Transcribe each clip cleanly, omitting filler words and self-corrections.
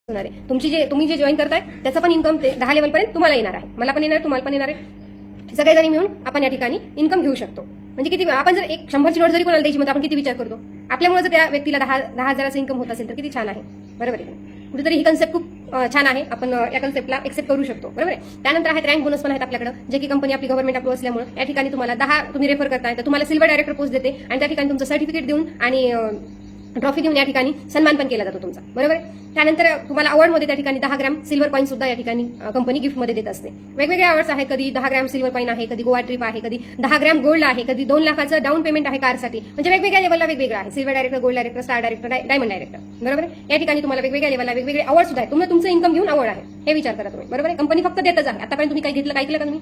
होणार आहे. तुम्ही जे जॉईन करताय त्याचं पण इन्कम 10 लेवलपर्यंत तुम्हाला येणार आहे, मला पण येणार, तुम्हाला पण येणार आहे. सगळेजणी मिळून आपण या ठिकाणी इन्कम घेऊ शकतो. म्हणजे किती आपण जर 100ची नोट जरी कोणाला द्यायची म्हणजे आपण किती विचार करतो, आपल्यामुळे जर त्या व्यक्तीला 10,000चं इन्कम होत असेल तर किती छान आहे. बरोबर आहे. कुठेतरी ही कन्सेप्ट खूप छान आहे, आपण या कन्सेप्टला एक्सेप्ट करू शकतो. बरोबर आहे. त्यानंतर आहेत रँक बोनस पण आहेत आपल्याकडे, जे की कंपनी आपली गव्हर्नमेंट अप्रूव्ह असल्यामुळे या ठिकाणी तुम्हाला 10 तुम्ही रेफर करताय तर तुम्हाला सिल्वर डायरेक्टर पोस्ट देते आणि त्या ठिकाणी तुमचं सर्टिफिकेट देऊन आणि ट्रॉफी देऊन या ठिकाणी सन्मान पण केला जातो तुमचा. बरोबर आहे. त्यानंतर तुम्हाला अवॉर्डमध्ये त्या ठिकाणी 10 ग्रॅम सिल्वर कॉईन सुद्धा या ठिकाणी कंपनी गिफ्टमध्ये देत असते. वेगवेगळे अवॉर्ड्स आहेत, कधी 10 ग्रॅम सिल्वर कॉईन आहे, कधी गोवा ट्रिप आहे, कधी 10 ग्रॅम गोल्ड आहे, कधी 2 लाखाचं डाऊन पेमेंट आहे कारसाठी. म्हणजे वेगवेगळ्या लेवलला वेगवेगळं आहे. Silver director, gold director, star director, diamond director. बरोबर आहे. या ठिकाणी तुम्हाला वेगवेगळ्या लेवलला वेगवेगळे अवॉर्ड सुद्धा आहे. तुम्हाला तुमचं इन्कम घेऊन अवॉर्ड आहे हे विचार करा तुम्ही. बरोबर आहे. कंपनी फक्त देतच आहे. आतापर्यंत तुम्ही काही घेतलं, काय केलं का तुम्ही?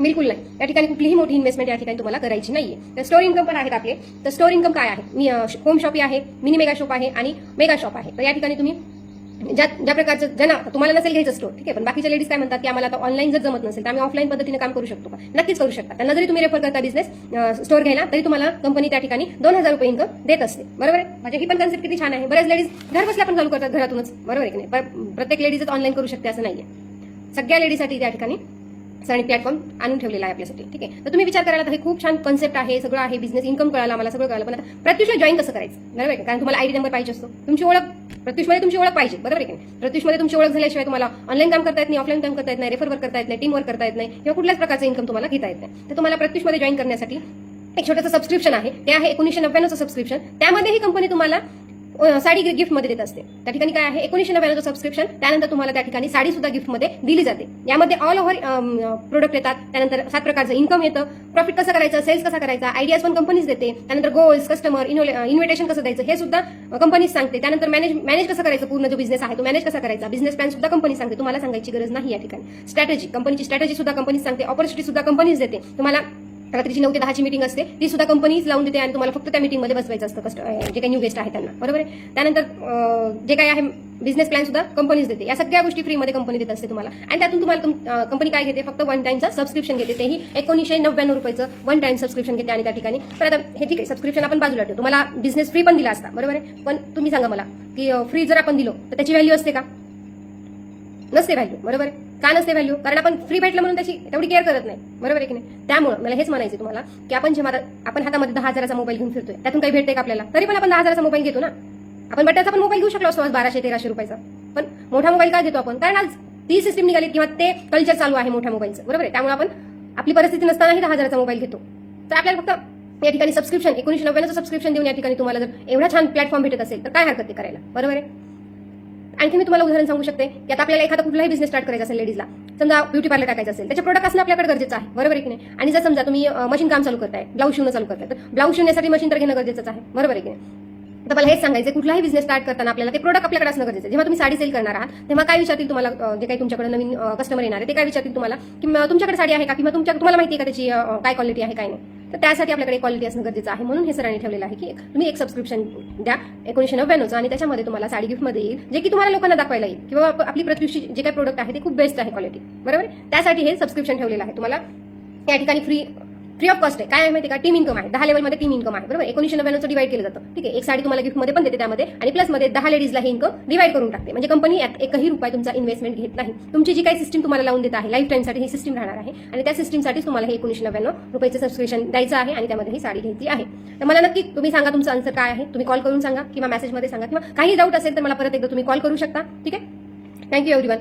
बिलकुल नाही. या ठिकाणी कुठलीही मोठी इन्व्हेस्टमेंट या ठिकाणी तुम्हाला करायची नाहीये. तर स्टोर इन्कम पण आहेत आपले. तर स्टोर इन्कम काय आहे? होम शॉपी आहे, मिनी मेगा शॉप आहे आणि मेगा शॉप आहे. तर या ठिकाणी तुम्ही ज्या प्रकारचं ज्यांना तुम्हाला नसेल घ्यायचं स्टोर, ठीक आहे, पण बाकीच्या लेडीज काय म्हणतात की आम्हाला आता ऑनलाईन जर जमत नसेल तर आम्ही ऑफलाईन पद्धतीने काम करू शकतो का? नक्कीच करू शकता. त्यांना जरी तुम्ही रेफर करता बिझनेस स्टोर घ्यायला तरी तुम्हाला कंपनी त्या ठिकाणी 2,000 रुपये इन्कम देत असते. बरोबर आहे. म्हणजे ही पण कन्सेप्ट किती छान आहे. बऱ्याच लेडीज घर बसल्या पण चालू करतात घरातूनच. बरोबर आहे की नाही? प्रत्येक लेडीजच ऑनलाईन करू शकते असं नाहीये. सगळ्या लेडीजसाठी त्या ठिकाणी आणि प्लॅटफॉर्म आणून ठेवलेला आहे आपल्यासाठी. ठीक आहे. तर तुम्ही विचार करायला तर हे खूप छान कन्सेप्ट आहे, सगळं आहे. बिझनेस इन्कम कळाला, मला सगळं कळालं. पण आता प्रत्युषला जॉईन कसं करायचं? बरोबर आहे. कारण तुम्हाला आयडी नंबर पाहिजे असतो, तुमची ओळख प्रत्युषमध्ये तुमची ओळख पाहिजे. बरोबर आहे की नाही? प्रत्युषमध्ये तुमची ओळख झाल्याशिवाय तुम्हाला ऑनलाईन काम करता येत नाही, ऑफलाईन काम करता येत नाही, रेफर वर्क करता येत नाही, टीम वर्क करता येत नाही किंवा कुठल्याच प्रकारचं इन्कम तुम्हाला घेता येत नाही. तर तुम्हाला प्रत्युषमध्ये जॉईन करण्यासाठी एक छोटंसं सबस्क्रिप्शन आहे. ते आहे 1999चं सबस्क्रिप्शन. त्यामध्ये ही कंपनी तुम्हाला साडी गिफ्टमध्ये देत असते. त्या ठिकाणी काय आहे? 1999चं सबस्क्रिप्शन. त्यानंतर तुम्हाला त्या ठिकाणी साडी सुद्धा गिफ्टमध्ये दिली जाते. यामध्ये ऑल ओव्हर प्रोडक्ट येतात. त्यानंतर 7 प्रकारचं इन्कम येतं. प्रॉफिट कसं करायचं, सेल्स कसा करायचा, आयडियाज पण कंपनीच देते. त्यानंतर गोल्स, कस्टमर, इन्व्हिटेशन कसं द्यायचं हे सुद्धा कंपनीच सांगते. त्यानंतर मॅनेज कसं करायचं, पूर्ण जो बिझनेस आहे तो मॅनेज कसा करायचा, बिझनेस प्लॅन सुद्धा कंपनी सांगते. तुम्हाला सांगायची गरज नाही या ठिकाणी. स्ट्रॅटेजी, कंपनीची स्ट्रॅटेजी सुद्धा कंपनीच सांगते. ऑपॉर्च्युनिटी सुद्धा कंपनीच देते. तुम्हाला रात्रीची 9 ते 10ची मीटिंग असते, ती सुद्धा कंपनीच लावून देते आणि तुम्हाला फक्त त्या मीटिंगमध्ये बसवायचं असतं जे काही न्यू गेस्ट आहे त्यांना. बरोबर आहे. त्यानंतर जे काही आहे बिझनेस प्लॅन सुद्धा कंपनीच देते. या सगळ्या गोष्टी फ्रीमध्ये कंपनी देत असते तुम्हाला. आणि त्यातून तुम्हाला कंपनी काय घेते? फक्त 1 टाइमचं सबस्क्रिप्शन घेते. तेही 1999 रुपयाचं 1 टाइम सबस्क्रिप्शन घेते. आणि त्या ठिकाणी तर आता हे ठीक आहे, सबस्क्रिप्शन आपण बाजूला ठेवतो. तुम्हाला बिझनेस फ्री पण दिला असता. बरोबर आहे. पण तुम्ही सांगा मला की फ्री जर आपण दिलो तर त्याची व्हॅल्यू असते का? नसते व्हॅल्यू. बरोबर आहे. का नसते व्हॅल्यू? कारण आपण फ्री भेटलं म्हणून त्याची तेवढी केअर करत नाही. बरोबर आहे की नाही? त्यामुळे मला हेच म्हणायचं तुम्हाला की आपण जेव्हा आपण हातामध्ये 10,000चा मोबाईल घेऊन फिरतोय, त्यातून काही भेटते का आपल्याला? तरी पण आपण 10,000चा मोबाईल घेतो ना. आपण बट्ट्याचा पण मोबाईल घेऊ शकलो असतो 1200-1300 रुपयाचा. पण मोठा मोबाईल का घेतो आपण? कारण आज ती सिस्टीम निघाली किंवा ते कल्चर चालू आहे मोठ्या मोबाईलचं. बरोबर आहे. त्यामुळे आपण आपली परिस्थिती नसतानाही 10,000चा मोबाईल घेतो. तर आपल्याला फक्त या ठिकाणी सबस्क्रिप्शन 1999चं सबस्क्रिप्शन देऊन या ठिकाणी तुम्हाला जर एवढा छान प्लॅटफॉर्म भेटत असेल तर काय हरकत आहे करायला? बरोबर आहे. आणखी मी तुम्हाला उदाहरण सांगू शकते की आता आपल्याला एखादा कुठलाही बिझनेस स्टार्ट करायचा असेल, लेडीजला समजा ब्युटी पार्लर टाकायचं असेल, त्याचे प्रोडक्ट असणं आपल्याकडे गरजेचं आहे. बरोबर आहे की नाही? आणि जर समजा तुम्ही मशीन काम चालू करताय, ब्लाऊज शिवणं चालू करताय, तर ब्लाऊज शिवण्यासाठी मशीन तर घेणं गरजेचं आहे. बरोबर आहे की नाही? तर मला हेच सांगायचं, कुठलाही बिझनेस स्टार्ट करताना आपल्याला ते प्रोडक्ट आपल्याकडे असणं गरजेचं आहे. जेव्हा तुम्ही साडी सेल करणार आहात तेव्हा काय विचारतील तुम्हाला, जे काही तुमच्याकडे नवीन कस्टमर येणार आहे ते काय विचारतील तुम्हाला की तुमच्याकडे साडी आहे का, किंवा तुम्हाला माहिती आहे का त्याची काय क्वालिटी आहे काय नाही. तर त्यासाठी आपल्याकडे क्वालिटी असणं गरजेचं आहे. म्हणून हे सरांनी ठेवलेलं आहे की तुम्ही एक सबस्क्रिप्शन द्या 1999चं आणि त्याच्यामध्ये तुम्हाला साडी गिफ्टमध्ये येईल, जे की तुम्हाला लोकांना दाखवायला येईल किंवा आपली प्रत्युषी जे काही प्रोडक्ट आहे ते खूप बेस्ट आहे क्वालिटी. बरोबर. त्यासाठी हे सबस्क्रिप्शन ठेवलेलं आहे तुम्हाला. या ठिकाणी फ्री ऑफ कॉस्ट आहे. काय आहे माहिती का? टीम इन्कम आहे. 10 लेवलमध्ये टीम इन्कम आहे. बरोबर. 1999चं डिवाइड केलं जातं. ठीक आहे. एक साडी तुम्हाला गिफ्टमध्ये पण देते त्यामध्ये, आणि प्लसमध्ये 10 लेडीजला हे इन्कम डिवाइड करून टाकते. म्हणजे कंपनी एकही रुपया तुमचा इन्व्हेस्टमेंट घेत नाही. तुमची जी काही सिस्टीम तुम्हाला लावून देत आहे लाईफ टाईमसाठी ही सिस्टीम राहणार आहे आणि त्या सिस्टीमसाठी तुम्हाला हे 1999 रुपयाचं सबस्क्रिप्शन द्यायचं आहे आणि त्यामध्ये ही साडी घ्यायची आहे. तर मला नक्की तुम्ही सांगा तुमचं आन्सर काय आहे. तुम्ही कॉल करून सांगा किंवा मेसेजमध्ये सांगा, किंवा काही डाऊट असेल तर मला परत एकदा तुम्ही कॉल करू शकता. ठीक आहे. Thank you everyone.